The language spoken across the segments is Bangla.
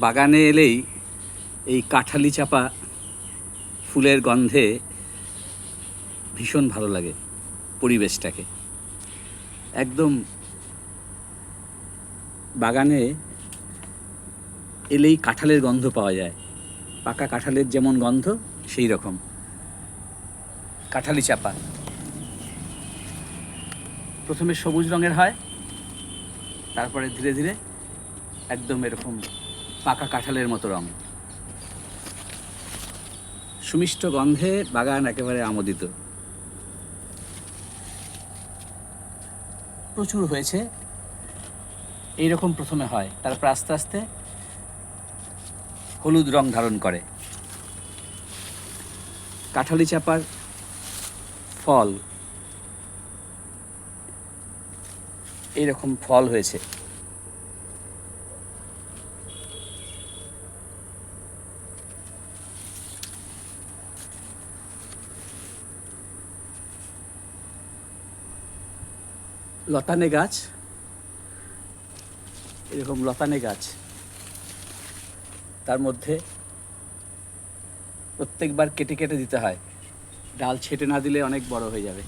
বাগানে এলেই এই কাঁঠালি চাপা ফুলের গন্ধে ভীষণ ভালো লাগে পরিবেশটাকে। একদম বাগানে এলেই কাঁঠালের গন্ধ পাওয়া যায়, পাকা কাঁঠালের যেমন গন্ধ সেই রকম। কাঁঠালি চাপা প্রথমে সবুজ রঙের হয়, তারপরে ধীরে ধীরে একদম এরকম পাকা কাঁঠালের মতো রঙ। সুমিষ্ট গন্ধে বাগান একেবারে আমোদিত। প্রচুর হয়েছে, এইরকম প্রথমে হয়, তারপর আস্তে আস্তে হলুদ রং ধারণ করে। কাঁঠালি চাপার ফল এইরকম ফল হয়েছে। লতানে গাছ, এরকম লতানে গাছ, তার মধ্যে প্রত্যেকবার কেটে কেটে দিতে হয়, ডাল ছেটে না দিলে অনেক বড় হয়ে যাবে।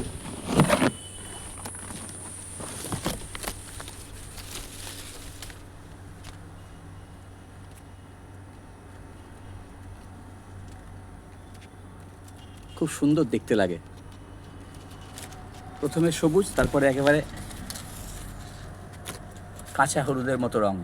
খুব সুন্দর দেখতে লাগে। প্রথমে সবুজ, তারপরে একেবারে কাঁচা হলুদের মতো রং।